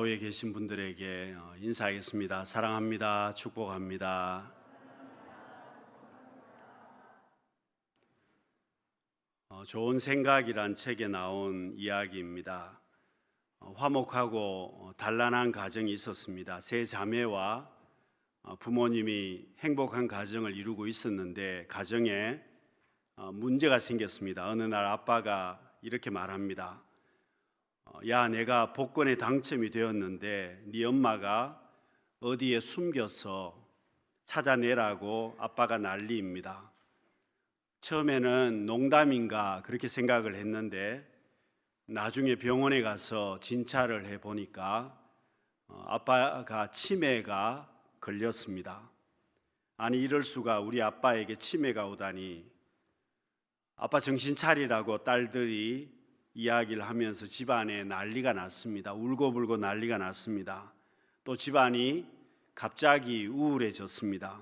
교회에 계신 분들에게 인사하겠습니다. 사랑합니다. 축복합니다. 좋은 생각이란 책에 나온 이야기입니다. 화목하고 단란한 가정이 있었습니다. 세 자매와 부모님이 행복한 가정을 이루고 있었는데 가정에 문제가 생겼습니다. 어느 날 아빠가 이렇게 말합니다. 야, 내가 복권에 당첨이 되었는데 네 엄마가 어디에 숨겨서 찾아내라고 아빠가 난리입니다. 처음에는 농담인가 그렇게 생각을 했는데 나중에 병원에 가서 진찰을 해보니까 아빠가 치매가 걸렸습니다. 아니, 이럴 수가, 우리 아빠에게 치매가 오다니. 아빠 정신 차리라고 딸들이 이야기를 하면서 집안에 난리가 났습니다. 울고불고 난리가 났습니다. 또 집안이 갑자기 우울해졌습니다.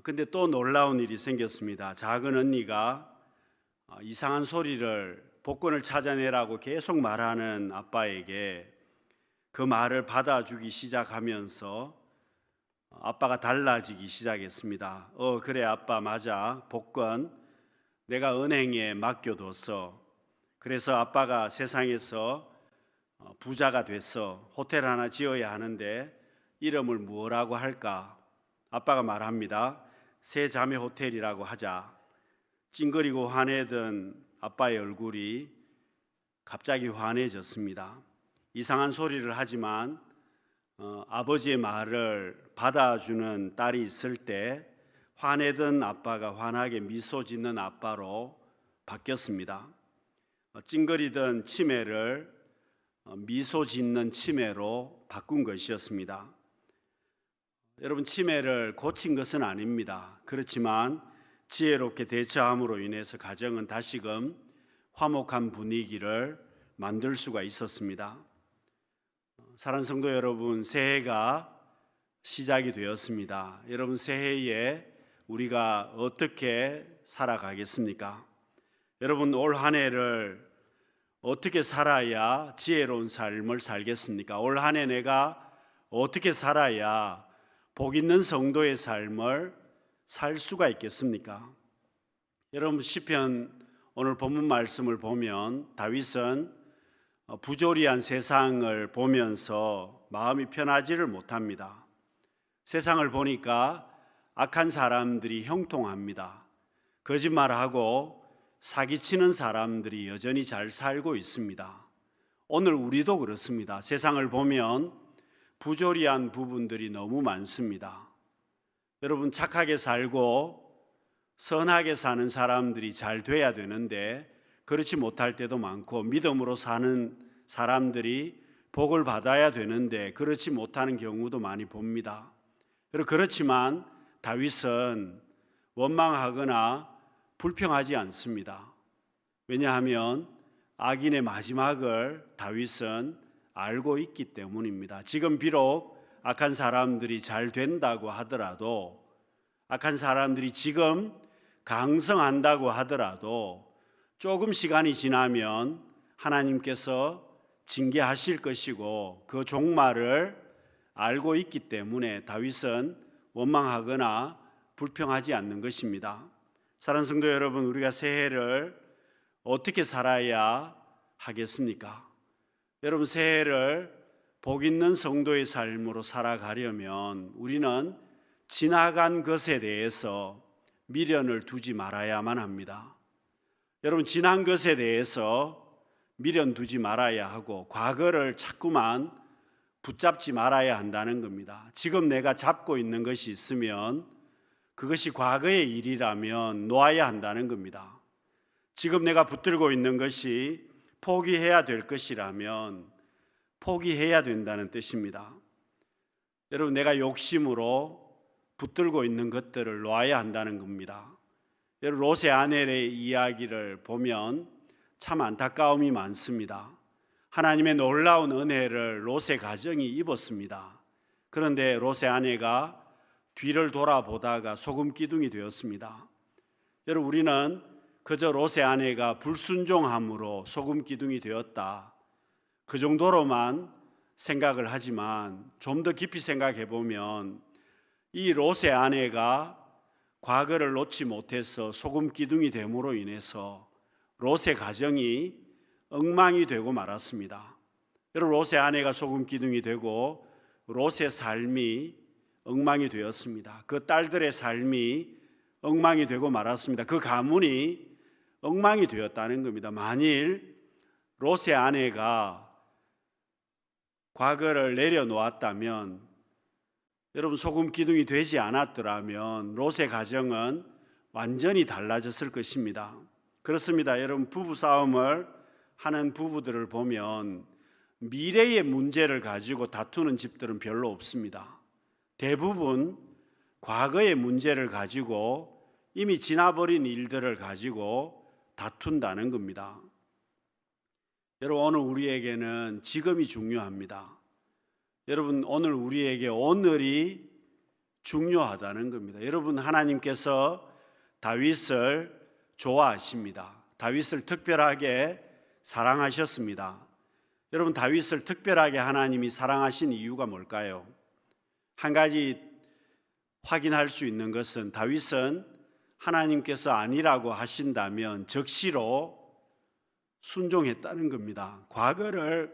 근데 또 놀라운 일이 생겼습니다. 작은 언니가 이상한 소리를, 복권을 찾아내라고 계속 말하는 아빠에게 그 말을 받아주기 시작하면서 아빠가 달라지기 시작했습니다. 그래 아빠, 맞아. 복권 내가 은행에 맡겨뒀어. 그래서 아빠가 세상에서 부자가 됐어. 호텔 하나 지어야 하는데 이름을 뭐라고 할까? 아빠가 말합니다. 세 자매 호텔이라고 하자. 찡그리고 화내던 아빠의 얼굴이 갑자기 환해졌습니다. 이상한 소리를 하지만 아버지의 말을 받아주는 딸이 있을 때 화내던 아빠가 환하게 미소 짓는 아빠로 바뀌었습니다. 찡그리던 치매를 미소 짓는 치매로 바꾼 것이었습니다. 여러분, 치매를 고친 것은 아닙니다. 그렇지만 지혜롭게 대처함으로 인해서 가정은 다시금 화목한 분위기를 만들 수가 있었습니다. 사랑하는 성도 여러분, 새해가 시작이 되었습니다. 여러분, 새해에 우리가 어떻게 살아가겠습니까? 여러분, 올 한 해를 어떻게 살아야 지혜로운 삶을 살겠습니까? 올 한 해 내가 어떻게 살아야 복 있는 성도의 삶을 살 수가 있겠습니까? 여러분, 시편 오늘 본문 말씀을 보면 다윗은 부조리한 세상을 보면서 마음이 편하지를 못합니다. 세상을 보니까 악한 사람들이 형통합니다. 거짓말하고 사기치는 사람들이 여전히 잘 살고 있습니다. 오늘 우리도 그렇습니다. 세상을 보면 부조리한 부분들이 너무 많습니다. 여러분, 착하게 살고 선하게 사는 사람들이 잘 돼야 되는데 그렇지 못할 때도 많고, 믿음으로 사는 사람들이 복을 받아야 되는데 그렇지 못하는 경우도 많이 봅니다. 그렇지만 다윗은 원망하거나 불평하지 않습니다. 왜냐하면 악인의 마지막을 다윗은 알고 있기 때문입니다. 지금 비록 악한 사람들이 잘 된다고 하더라도, 악한 사람들이 지금 강성한다고 하더라도 조금 시간이 지나면 하나님께서 징계하실 것이고 그 종말을 알고 있기 때문에 다윗은 원망하거나 불평하지 않는 것입니다. 사랑하는 성도 여러분, 우리가 새해를 어떻게 살아야 하겠습니까? 여러분, 새해를 복 있는 성도의 삶으로 살아가려면 우리는 지나간 것에 대해서 미련을 두지 말아야만 합니다. 여러분, 지난 것에 대해서 미련 두지 말아야 하고 과거를 자꾸만 붙잡지 말아야 한다는 겁니다. 지금 내가 잡고 있는 것이 있으면 그것이 과거의 일이라면 놓아야 한다는 겁니다. 지금 내가 붙들고 있는 것이 포기해야 될 것이라면 포기해야 된다는 뜻입니다. 여러분, 내가 욕심으로 붙들고 있는 것들을 놓아야 한다는 겁니다. 여러분, 롯의 아내의 이야기를 보면 참 안타까움이 많습니다. 하나님의 놀라운 은혜를 롯의 가정이 입었습니다. 그런데 롯의 아내가 뒤를 돌아보다가 소금 기둥이 되었습니다. 여러분, 우리는 그저 롯의 아내가 불순종함으로 소금 기둥이 되었다, 그 정도로만 생각을 하지만 좀 더 깊이 생각해 보면 이 롯의 아내가 과거를 놓지 못해서 소금 기둥이 됨으로 인해서 롯의 가정이 엉망이 되고 말았습니다. 여러분, 롯의 아내가 소금 기둥이 되고 롯의 삶이 엉망이 되었습니다. 그 딸들의 삶이 엉망이 되고 말았습니다. 그 가문이 엉망이 되었다는 겁니다. 만일 롯의 아내가 과거를 내려놓았다면, 여러분, 소금 기둥이 되지 않았더라면 롯의 가정은 완전히 달라졌을 것입니다. 그렇습니다. 여러분, 부부싸움을 하는 부부들을 보면 미래의 문제를 가지고 다투는 집들은 별로 없습니다. 대부분 과거의 문제를 가지고, 이미 지나버린 일들을 가지고 다툰다는 겁니다. 여러분, 오늘 우리에게는 지금이 중요합니다. 여러분, 오늘 우리에게 오늘이 중요하다는 겁니다. 여러분, 하나님께서 다윗을 좋아하십니다. 다윗을 특별하게 사랑하셨습니다. 여러분, 다윗을 특별하게 하나님이 사랑하신 이유가 뭘까요? 한 가지 확인할 수 있는 것은, 다윗은 하나님께서 아니라고 하신다면 적시로 순종했다는 겁니다. 과거를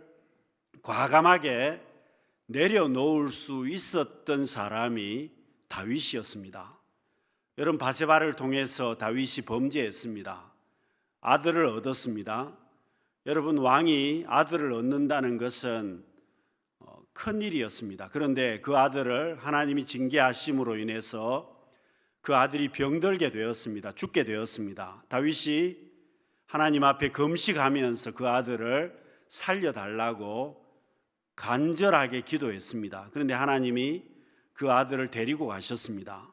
과감하게 내려놓을 수 있었던 사람이 다윗이었습니다. 여러분, 바세바를 통해서 다윗이 범죄했습니다. 아들을 얻었습니다. 여러분, 왕이 아들을 얻는다는 것은 큰 일이었습니다. 그런데 그 아들을 하나님이 징계하심으로 인해서 그 아들이 병들게 되었습니다. 죽게 되었습니다. 다윗이 하나님 앞에 금식하면서 그 아들을 살려달라고 간절하게 기도했습니다. 그런데 하나님이 그 아들을 데리고 가셨습니다.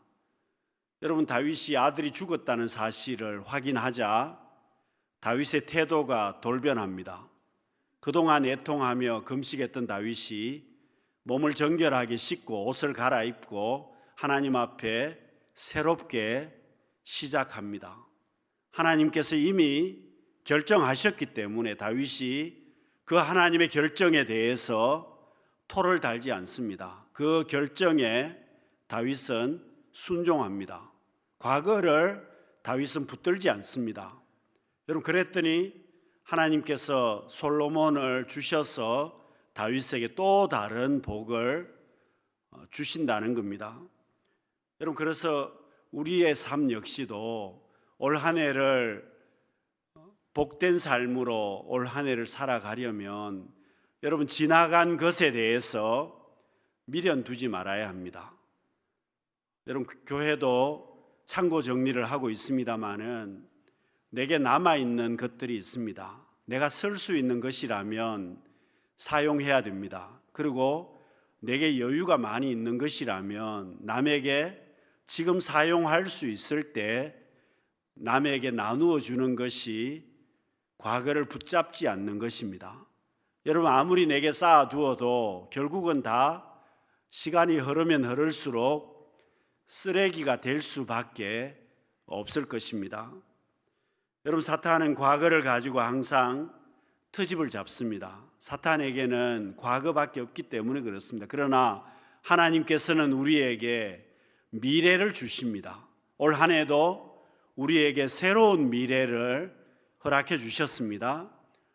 여러분, 다윗이 아들이 죽었다는 사실을 확인하자 다윗의 태도가 돌변합니다. 그동안 애통하며 금식했던 다윗이 몸을 정결하게 씻고 옷을 갈아입고 하나님 앞에 새롭게 시작합니다. 하나님께서 이미 결정하셨기 때문에 다윗이 그 하나님의 결정에 대해서 토를 달지 않습니다. 그 결정에 다윗은 순종합니다. 과거를 다윗은 붙들지 않습니다. 여러분, 그랬더니 하나님께서 솔로몬을 주셔서 다윗에게 또 다른 복을 주신다는 겁니다. 여러분, 그래서 우리의 삶 역시도 올 한 해를 복된 삶으로 올 한 해를 살아가려면 여러분, 지나간 것에 대해서 미련 두지 말아야 합니다. 여러분, 교회도 창고 정리를 하고 있습니다마는 내게 남아있는 것들이 있습니다. 내가 쓸 수 있는 것이라면 사용해야 됩니다. 그리고 내게 여유가 많이 있는 것이라면 남에게 지금 사용할 수 있을 때 남에게 나누어 주는 것이 과거를 붙잡지 않는 것입니다. 여러분, 아무리 내게 쌓아두어도 결국은 다 시간이 흐르면 흐를수록 쓰레기가 될 수밖에 없을 것입니다. 여러분, 사탄은 과거를 가지고 항상 트집을 잡습니다. 사탄에게는 과거밖에 없기 때문에 그렇습니다. 그러나 하나님께서는 우리에게 미래를 주십니다. 올 한 해도 우리에게 새로운 미래를 허락해 주셨습니다.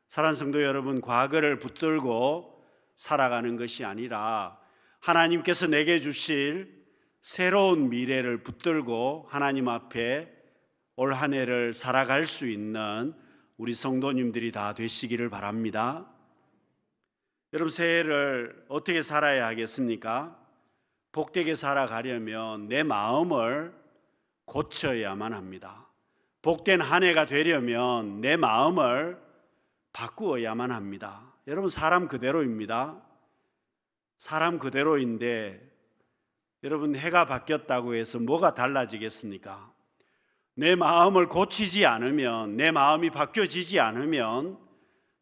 사랑하는 성도 여러분, 과거를 붙들고 살아가는 것이 아니라 하나님께서 내게 주실 새로운 미래를 붙들고 하나님 앞에 올 한 해를 살아갈 수 있는 우리 성도님들이 다 되시기를 바랍니다. 여러분, 새해를 어떻게 살아야 하겠습니까? 복되게 살아가려면 내 마음을 고쳐야만 합니다. 복된 한 해가 되려면 내 마음을 바꾸어야만 합니다. 여러분, 사람 그대로입니다. 사람 그대로인데 여러분, 해가 바뀌었다고 해서 뭐가 달라지겠습니까? 내 마음을 고치지 않으면, 내 마음이 바뀌어지지 않으면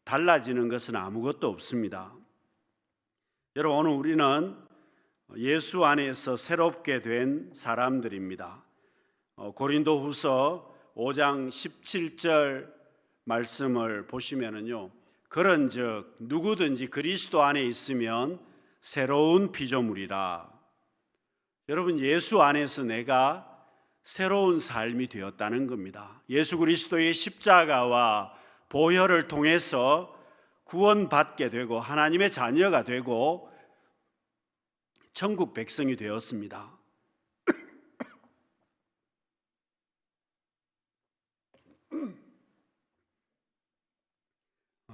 달라지는 것은 아무것도 없습니다. 여러분, 오늘 우리는 예수 안에서 새롭게 된 사람들입니다. 고린도후서 5장 17절 말씀을 보시면은요, 그런즉 누구든지 그리스도 안에 있으면 새로운 피조물이라. 여러분, 예수 안에서 내가 새로운 삶이 되었다는 겁니다. 예수 그리스도의 십자가와 보혈을 통해서 구원받게 되고 하나님의 자녀가 되고 천국 백성이 되었습니다.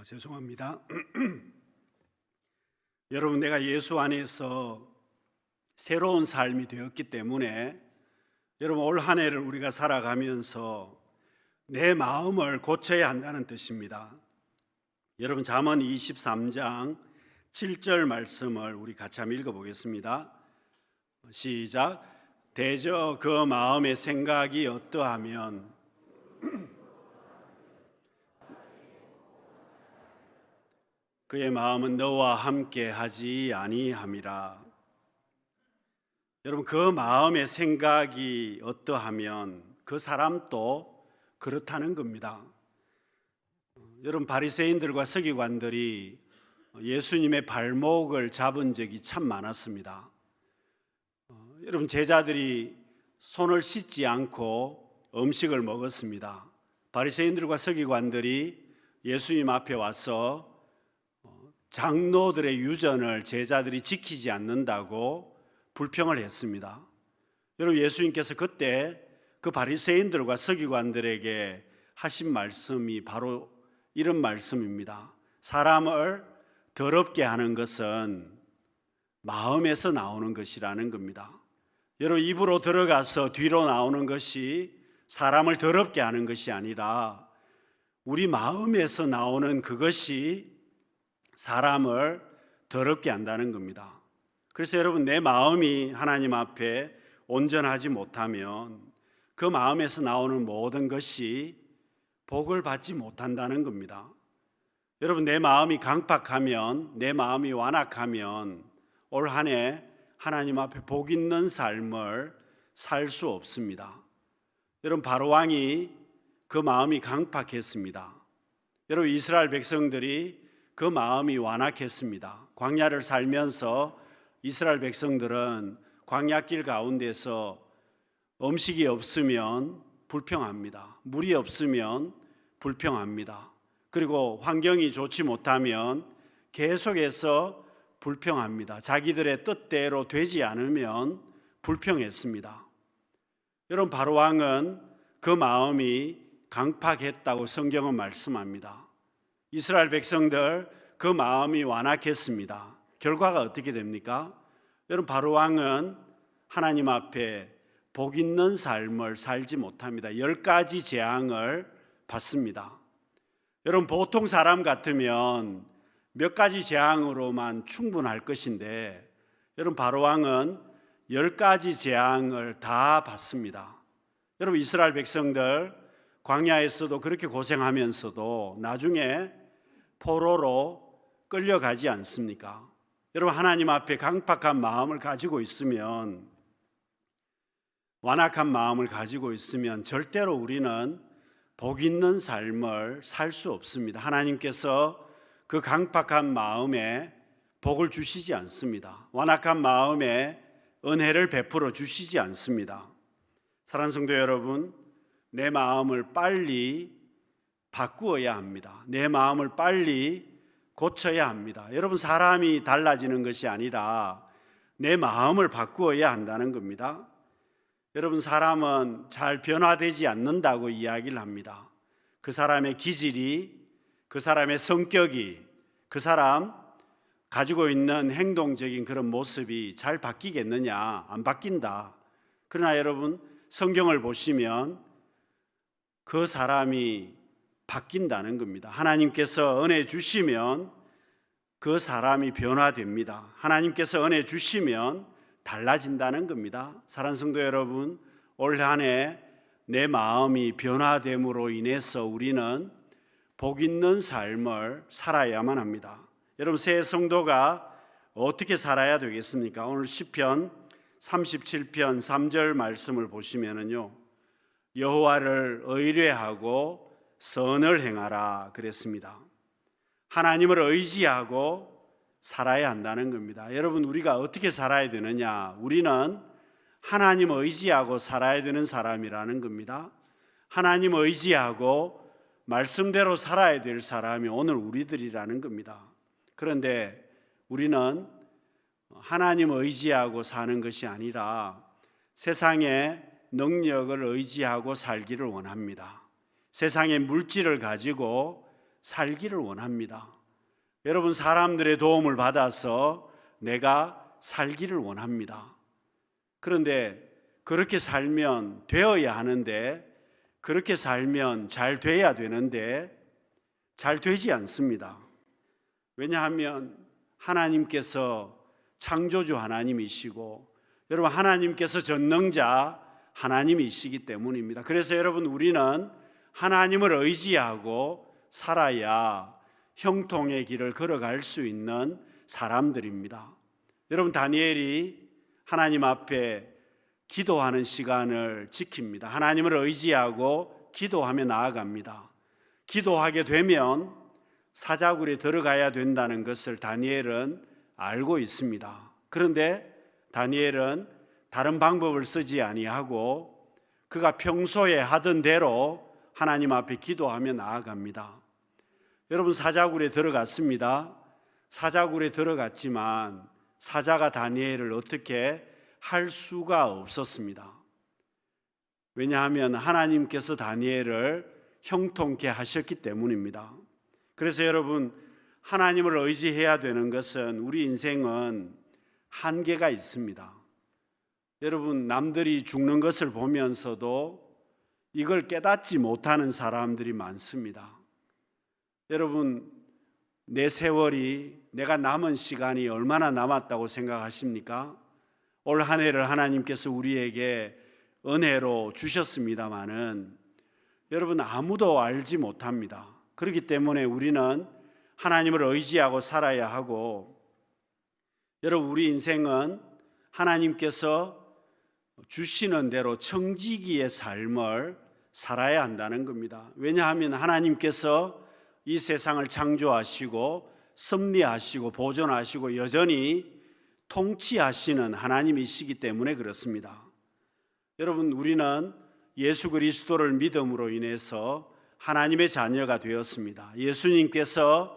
죄송합니다. 여러분, 내가 예수 안에서 새로운 삶이 되었기 때문에 여러분, 올 한 해를 우리가 살아가면서 내 마음을 고쳐야 한다는 뜻입니다. 여러분, 잠언 23장 7절 말씀을 우리 같이 한번 읽어보겠습니다. 시작. 대저 그 마음의 생각이 어떠하면 그의 마음은 너와 함께 하지 아니함이라. 여러분, 그 마음의 생각이 어떠하면 그 사람도 그렇다는 겁니다. 여러분, 바리새인들과 서기관들이 예수님의 발목을 잡은 적이 참 많았습니다. 여러분, 제자들이 손을 씻지 않고 음식을 먹었습니다. 바리새인들과 서기관들이 예수님 앞에 와서 장로들의 유전을 제자들이 지키지 않는다고 불평을 했습니다. 여러분, 예수님께서 그때 그 바리새인들과 서기관들에게 하신 말씀이 바로 이런 말씀입니다. 사람을 더럽게 하는 것은 마음에서 나오는 것이라는 겁니다. 여러분, 입으로 들어가서 뒤로 나오는 것이 사람을 더럽게 하는 것이 아니라 우리 마음에서 나오는 그것이 사람을 더럽게 한다는 겁니다. 그래서 여러분, 내 마음이 하나님 앞에 온전하지 못하면 그 마음에서 나오는 모든 것이 복을 받지 못한다는 겁니다. 여러분, 내 마음이 강팍하면, 내 마음이 완악하면 올 한 해 하나님 앞에 복 있는 삶을 살 수 없습니다. 여러분, 바로왕이 그 마음이 강팍했습니다. 여러분, 이스라엘 백성들이 그 마음이 완악했습니다. 광야를 살면서 이스라엘 백성들은 광야길 가운데서 음식이 없으면 불평합니다. 물이 없으면 불평합니다. 그리고 환경이 좋지 못하면 계속해서 불평합니다. 자기들의 뜻대로 되지 않으면 불평했습니다. 여러분, 바로왕은 그 마음이 강팍했다고 성경은 말씀합니다. 이스라엘 백성들 그 마음이 완악했습니다. 결과가 어떻게 됩니까? 여러분, 바로왕은 하나님 앞에 복 있는 삶을 살지 못합니다. 10가지 재앙을 받습니다. 여러분, 보통 사람 같으면 몇 가지 재앙으로만 충분할 것인데 여러분, 바로왕은 10가지 재앙을 다 받습니다. 여러분, 이스라엘 백성들 광야에서도 그렇게 고생하면서도 나중에 포로로 끌려가지 않습니까? 여러분, 하나님 앞에 강팍한 마음을 가지고 있으면, 완악한 마음을 가지고 있으면 절대로 우리는 복 있는 삶을 살 수 없습니다. 하나님께서 그 강팍한 마음에 복을 주시지 않습니다. 완악한 마음에 은혜를 베풀어 주시지 않습니다. 사랑하는 성도 여러분, 내 마음을 빨리 바꾸어야 합니다. 내 마음을 빨리 고쳐야 합니다. 여러분, 사람이 달라지는 것이 아니라 내 마음을 바꾸어야 한다는 겁니다. 여러분, 사람은 잘 변화되지 않는다고 이야기를 합니다. 그 사람의 기질이, 그 사람의 성격이, 그 사람 가지고 있는 행동적인 그런 모습이 잘 바뀌겠느냐? 안 바뀐다. 그러나 여러분, 성경을 보시면 그 사람이 바뀐다는 겁니다. 하나님께서 은혜 주시면 그 사람이 변화됩니다. 하나님께서 은혜 주시면 달라진다는 겁니다. 사랑하는 성도 여러분, 올 한 해 내 마음이 변화됨으로 인해서 우리는 복 있는 삶을 살아야만 합니다. 여러분, 새 성도가 어떻게 살아야 되겠습니까? 오늘 시편 37편 3절 말씀을 보시면은요, 여호와를 의뢰하고 선을 행하라 그랬습니다. 하나님을 의지하고 살아야 한다는 겁니다. 여러분, 우리가 어떻게 살아야 되느냐? 우리는 하나님을 의지하고 살아야 되는 사람이라는 겁니다. 하나님을 의지하고 말씀대로 살아야 될 사람이 오늘 우리들이라는 겁니다. 그런데 우리는 하나님을 의지하고 사는 것이 아니라 세상의 능력을 의지하고 살기를 원합니다. 세상의 물질을 가지고 살기를 원합니다. 여러분, 사람들의 도움을 받아서 내가 살기를 원합니다. 그런데 그렇게 살면 되어야 하는데, 그렇게 살면 잘 돼야 되는데 잘 되지 않습니다. 왜냐하면 하나님께서 창조주 하나님이시고 여러분, 하나님께서 전능자 하나님이시기 때문입니다. 그래서 여러분, 우리는 하나님을 의지하고 살아야 형통의 길을 걸어갈 수 있는 사람들입니다. 여러분, 다니엘이 하나님 앞에 기도하는 시간을 지킵니다. 하나님을 의지하고 기도하며 나아갑니다. 기도하게 되면 사자굴에 들어가야 된다는 것을 다니엘은 알고 있습니다. 그런데 다니엘은 다른 방법을 쓰지 아니하고 그가 평소에 하던 대로 하나님 앞에 기도하며 나아갑니다. 여러분, 사자굴에 들어갔습니다. 사자굴에 들어갔지만 사자가 다니엘을 어떻게 할 수가 없었습니다. 왜냐하면 하나님께서 다니엘을 형통케 하셨기 때문입니다. 그래서 여러분, 하나님을 의지해야 되는 것은 우리 인생은 한계가 있습니다. 여러분, 남들이 죽는 것을 보면서도 이걸 깨닫지 못하는 사람들이 많습니다. 여러분, 내 세월이, 내가 남은 시간이 얼마나 남았다고 생각하십니까? 올 한 해를 하나님께서 우리에게 은혜로 주셨습니다마는 여러분, 아무도 알지 못합니다. 그렇기 때문에 우리는 하나님을 의지하고 살아야 하고, 여러분, 우리 인생은 하나님께서 주시는 대로 청지기의 삶을 살아야 한다는 겁니다. 왜냐하면 하나님께서 이 세상을 창조하시고 섭리하시고 보존하시고 여전히 통치하시는 하나님이시기 때문에 그렇습니다. 여러분, 우리는 예수 그리스도를 믿음으로 인해서 하나님의 자녀가 되었습니다. 예수님께서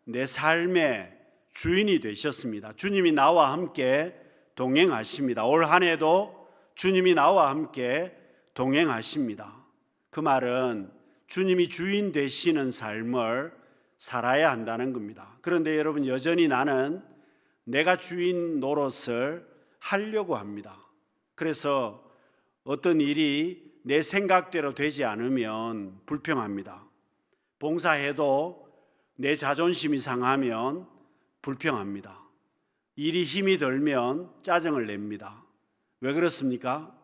내 삶의 주인이 되셨습니다. 주님이 나와 함께 동행하십니다. 올 한 해도 주님이 나와 함께 동행하십니다. 그 말은 주님이 주인 되시는 삶을 살아야 한다는 겁니다. 그런데 여러분, 여전히 나는 내가 주인 노릇을 하려고 합니다. 그래서 어떤 일이 내 생각대로 되지 않으면 불평합니다. 봉사해도 내 자존심이 상하면 불평합니다. 일이 힘이 들면 짜증을 냅니다. 왜 그렇습니까?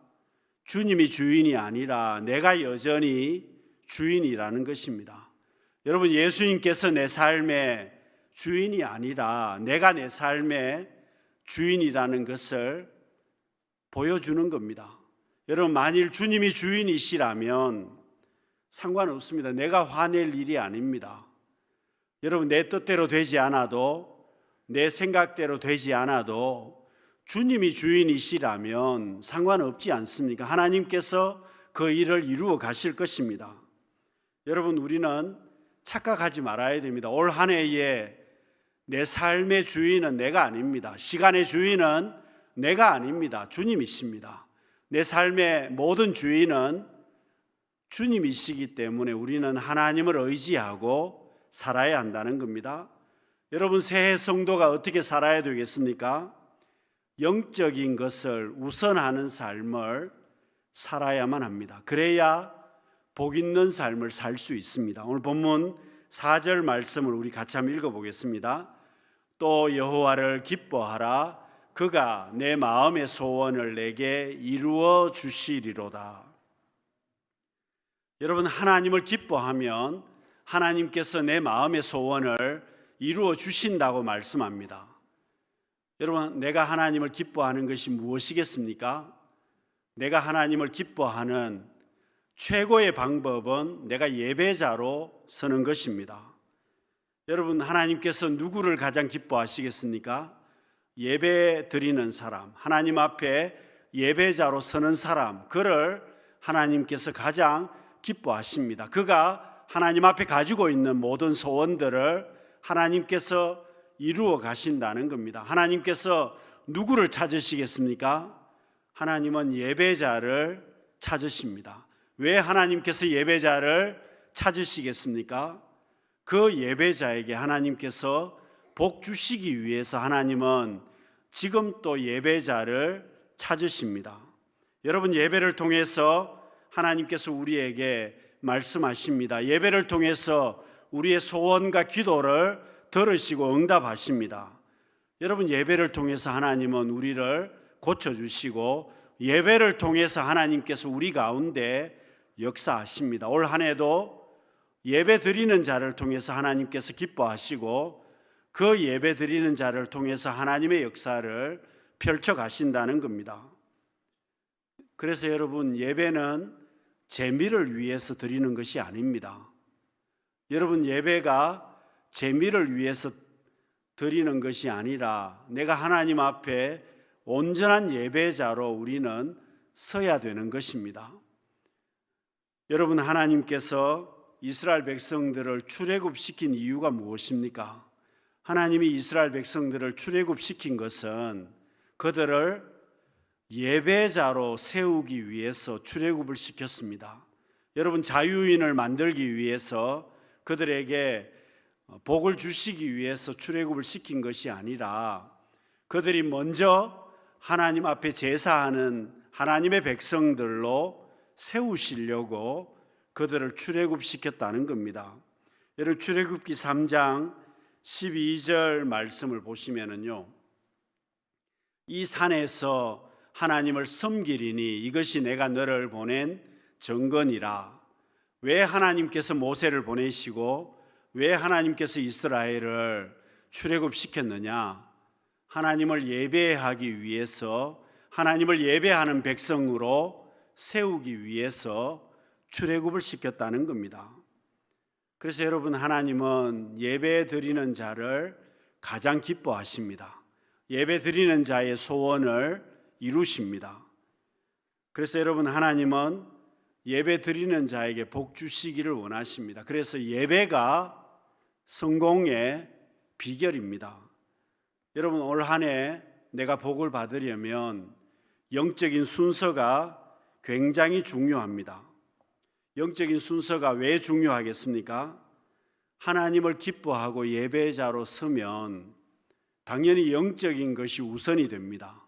주님이 주인이 아니라 내가 여전히 주인이라는 것입니다. 여러분, 예수님께서 내 삶의 주인이 아니라 내가 내 삶의 주인이라는 것을 보여주는 겁니다. 여러분, 만일 주님이 주인이시라면 상관없습니다. 내가 화낼 일이 아닙니다. 여러분, 내 뜻대로 되지 않아도, 내 생각대로 되지 않아도 주님이 주인이시라면 상관없지 않습니까? 하나님께서 그 일을 이루어 가실 것입니다. 여러분, 우리는 착각하지 말아야 됩니다. 올 한 해에 내 삶의 주인은 내가 아닙니다. 시간의 주인은 내가 아닙니다. 주님이십니다. 내 삶의 모든 주인은 주님이시기 때문에 우리는 하나님을 의지하고 살아야 한다는 겁니다. 여러분, 새해 성도가 어떻게 살아야 되겠습니까? 영적인 것을 우선하는 삶을 살아야만 합니다. 그래야 복 있는 삶을 살 수 있습니다. 오늘 본문 4절 말씀을 우리 같이 한번 읽어보겠습니다. 또 여호와를 기뻐하라. 그가 내 마음의 소원을 내게 이루어 주시리로다. 여러분, 하나님을 기뻐하면 하나님께서 내 마음의 소원을 이루어 주신다고 말씀합니다. 여러분, 내가 하나님을 기뻐하는 것이 무엇이겠습니까? 내가 하나님을 기뻐하는 최고의 방법은 내가 예배자로 서는 것입니다. 여러분, 하나님께서 누구를 가장 기뻐하시겠습니까? 예배 드리는 사람, 하나님 앞에 예배자로 서는 사람, 그를 하나님께서 가장 기뻐하십니다. 그가 하나님 앞에 가지고 있는 모든 소원들을 하나님께서 이루어 가신다는 겁니다. 하나님께서 누구를 찾으시겠습니까? 하나님은 예배자를 찾으십니다. 왜 하나님께서 예배자를 찾으시겠습니까? 그 예배자에게 하나님께서 복 주시기 위해서 하나님은 지금 또 예배자를 찾으십니다. 여러분, 예배를 통해서 하나님께서 우리에게 말씀하십니다. 예배를 통해서 우리의 소원과 기도를 들으시고 응답하십니다. 여러분, 예배를 통해서 하나님은 우리를 고쳐주시고 예배를 통해서 하나님께서 우리 가운데 역사하십니다. 올 한 해도 예배 드리는 자를 통해서 하나님께서 기뻐하시고 그 예배 드리는 자를 통해서 하나님의 역사를 펼쳐 가신다는 겁니다. 그래서 여러분, 예배는 재미를 위해서 드리는 것이 아닙니다. 여러분, 예배가 재미를 위해서 드리는 것이 아니라 내가 하나님 앞에 온전한 예배자로 우리는 서야 되는 것입니다. 여러분, 하나님께서 이스라엘 백성들을 출애굽시킨 이유가 무엇입니까? 하나님이 이스라엘 백성들을 출애굽시킨 것은 그들을 예배자로 세우기 위해서 출애굽을 시켰습니다. 여러분, 자유인을 만들기 위해서 그들에게 복을 주시기 위해서 출애굽을 시킨 것이 아니라 그들이 먼저 하나님 앞에 제사하는 하나님의 백성들로 세우시려고 그들을 출애굽시켰다는 겁니다. 여러분, 출애굽기 3장 12절 말씀을 보시면은요, 이 산에서 하나님을 섬기리니 이것이 내가 너를 보낸 증거니라. 왜 하나님께서 모세를 보내시고 왜 하나님께서 이스라엘을 출애굽시켰느냐? 하나님을 예배하기 위해서, 하나님을 예배하는 백성으로 세우기 위해서 출애굽을 시켰다는 겁니다. 그래서 여러분, 하나님은 예배 드리는 자를 가장 기뻐하십니다. 예배 드리는 자의 소원을 이루십니다. 그래서 여러분, 하나님은 예배 드리는 자에게 복 주시기를 원하십니다. 그래서 예배가 성공의 비결입니다. 여러분, 올 한 해 내가 복을 받으려면 영적인 순서가 굉장히 중요합니다. 영적인 순서가 왜 중요하겠습니까? 하나님을 기뻐하고 예배자로 서면 당연히 영적인 것이 우선이 됩니다.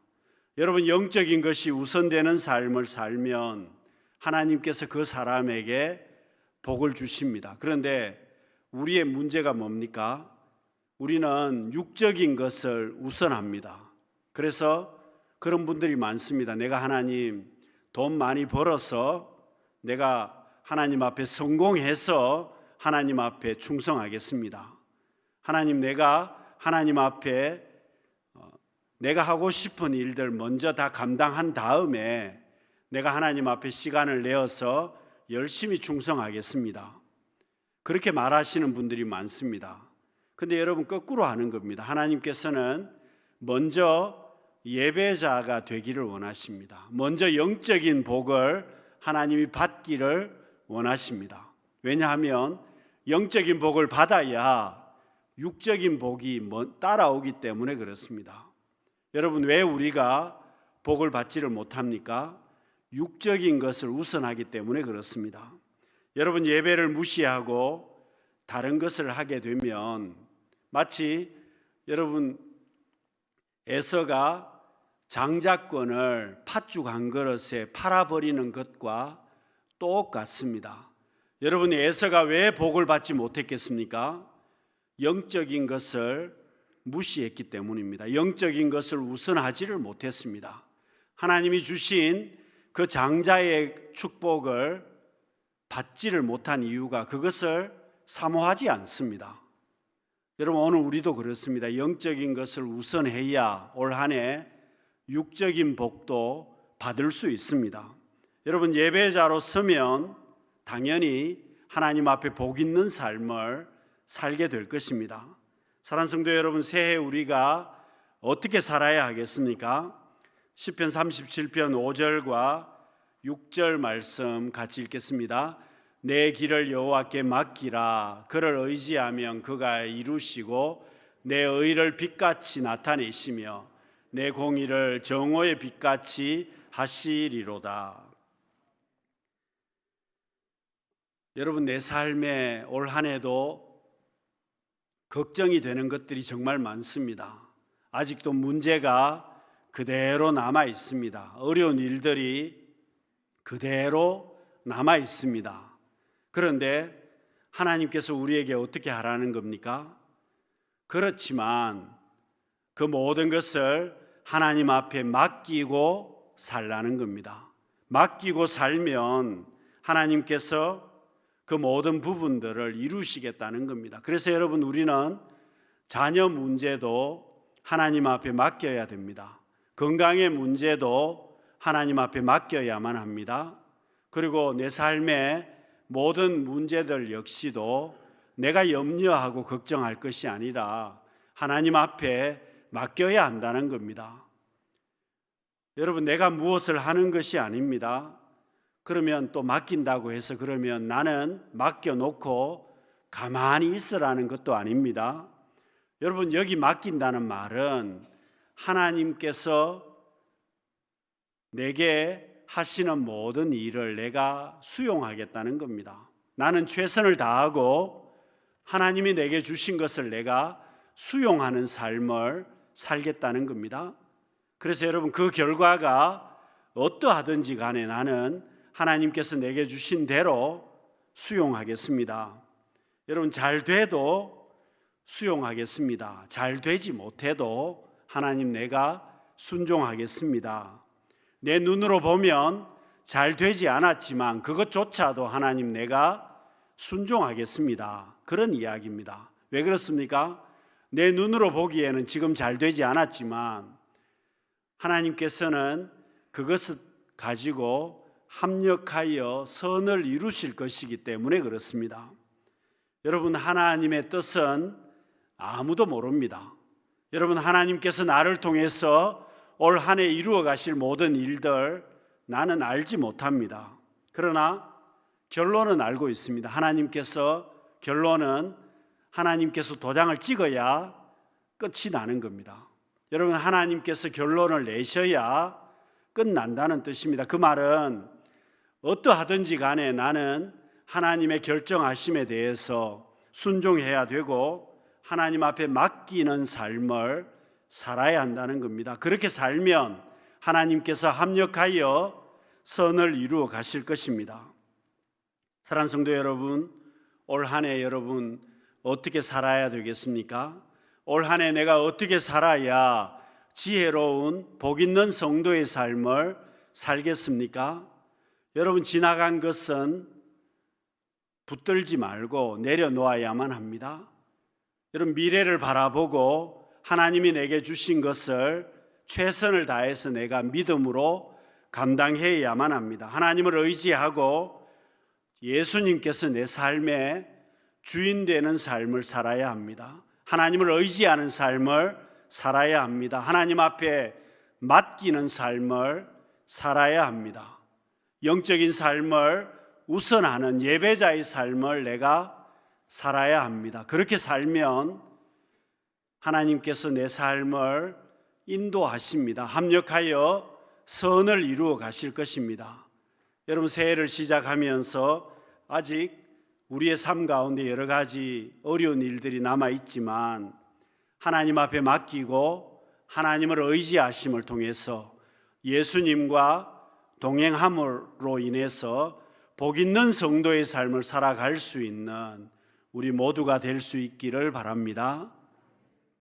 여러분, 영적인 것이 우선되는 삶을 살면 하나님께서 그 사람에게 복을 주십니다. 그런데 우리의 문제가 뭡니까? 우리는 육적인 것을 우선합니다. 그래서 그런 분들이 많습니다. 내가 하나님 돈 많이 벌어서 내가 하나님 앞에 성공해서 하나님 앞에 충성하겠습니다. 하나님, 내가 하나님 앞에 내가 하고 싶은 일들 먼저 다 감당한 다음에 내가 하나님 앞에 시간을 내어서 열심히 충성하겠습니다. 그렇게 말하시는 분들이 많습니다. 근데 여러분, 거꾸로 하는 겁니다. 하나님께서는 먼저 예배자가 되기를 원하십니다. 먼저 영적인 복을 하나님이 받기를 원하십니다. 왜냐하면 영적인 복을 받아야 육적인 복이 따라오기 때문에 그렇습니다. 여러분, 왜 우리가 복을 받지를 못합니까? 육적인 것을 우선하기 때문에 그렇습니다. 여러분, 예배를 무시하고 다른 것을 하게 되면 마치 여러분 에서가 장자권을 팥죽 한 그릇에 팔아버리는 것과 똑같습니다. 여러분, 에서가 왜 복을 받지 못했겠습니까? 영적인 것을 무시했기 때문입니다. 영적인 것을 우선하지를 못했습니다. 하나님이 주신 그 장자의 축복을 받지를 못한 이유가 그것을 사모하지 않습니다. 여러분, 오늘 우리도 그렇습니다. 영적인 것을 우선해야 올 한 해 육적인 복도 받을 수 있습니다. 여러분, 예배자로 서면 당연히 하나님 앞에 복 있는 삶을 살게 될 것입니다. 사랑하는 성도 여러분, 새해 우리가 어떻게 살아야 하겠습니까? 시편 37편 5절과 6절 말씀 같이 읽겠습니다. 내 길을 여호와께 맡기라. 그를 의지하면 그가 이루시고 내 의를 빛같이 나타내시며 내 공의를 정오의 빛같이 하시리로다. 여러분, 내 삶에 올 한 해도 걱정이 되는 것들이 정말 많습니다. 아직도 문제가 그대로 남아 있습니다. 어려운 일들이 그대로 남아 있습니다. 그런데 하나님께서 우리에게 어떻게 하라는 겁니까? 그렇지만 그 모든 것을 하나님 앞에 맡기고 살라는 겁니다. 맡기고 살면 하나님께서 그 모든 부분들을 이루시겠다는 겁니다. 그래서 여러분, 우리는 자녀 문제도 하나님 앞에 맡겨야 됩니다. 건강의 문제도 하나님 앞에 맡겨야만 합니다. 그리고 내 삶의 모든 문제들 역시도 내가 염려하고 걱정할 것이 아니라 하나님 앞에 맡겨야 한다는 겁니다. 여러분, 내가 무엇을 하는 것이 아닙니다. 그러면 또 맡긴다고 해서 그러면 나는 맡겨놓고 가만히 있으라는 것도 아닙니다. 여러분, 여기 맡긴다는 말은 하나님께서 내게 하시는 모든 일을 내가 수용하겠다는 겁니다. 나는 최선을 다하고 하나님이 내게 주신 것을 내가 수용하는 삶을 살겠다는 겁니다. 그래서 여러분, 그 결과가 어떠하든지 간에 나는 하나님께서 내게 주신 대로 수용하겠습니다. 여러분, 잘 돼도 수용하겠습니다. 잘 되지 못해도 하나님, 내가 순종하겠습니다. 내 눈으로 보면 잘 되지 않았지만 그것조차도 하나님, 내가 순종하겠습니다. 그런 이야기입니다. 왜 그렇습니까? 내 눈으로 보기에는 지금 잘 되지 않았지만 하나님께서는 그것을 가지고 합력하여 선을 이루실 것이기 때문에 그렇습니다. 여러분, 하나님의 뜻은 아무도 모릅니다. 여러분, 하나님께서 나를 통해서 올 한 해 이루어 가실 모든 일들 나는 알지 못합니다. 그러나 결론은 알고 있습니다. 결론은 하나님께서 도장을 찍어야 끝이 나는 겁니다. 여러분, 하나님께서 결론을 내셔야 끝난다는 뜻입니다. 그 말은 어떠하든지 간에 나는 하나님의 결정하심에 대해서 순종해야 되고 하나님 앞에 맡기는 삶을 살아야 한다는 겁니다. 그렇게 살면 하나님께서 합력하여 선을 이루어 가실 것입니다. 사랑하는 성도 여러분, 올 한 해 여러분 어떻게 살아야 되겠습니까? 올 한 해 내가 어떻게 살아야 지혜로운 복 있는 성도의 삶을 살겠습니까? 여러분, 지나간 것은 붙들지 말고 내려놓아야만 합니다. 여러분, 미래를 바라보고 하나님이 내게 주신 것을 최선을 다해서 내가 믿음으로 감당해야만 합니다. 하나님을 의지하고 예수님께서 내 삶의 주인 되는 삶을 살아야 합니다. 하나님을 의지하는 삶을 살아야 합니다. 하나님 앞에 맡기는 삶을 살아야 합니다. 영적인 삶을 우선하는 예배자의 삶을 내가 살아야 합니다. 그렇게 살면 하나님께서 내 삶을 인도하십니다. 합력하여 선을 이루어 가실 것입니다. 여러분, 새해를 시작하면서 아직 우리의 삶 가운데 여러 가지 어려운 일들이 남아 있지만 하나님 앞에 맡기고 하나님을 의지하심을 통해서 예수님과 동행함으로 인해서 복 있는 성도의 삶을 살아갈 수 있는 우리 모두가 될 수 있기를 바랍니다.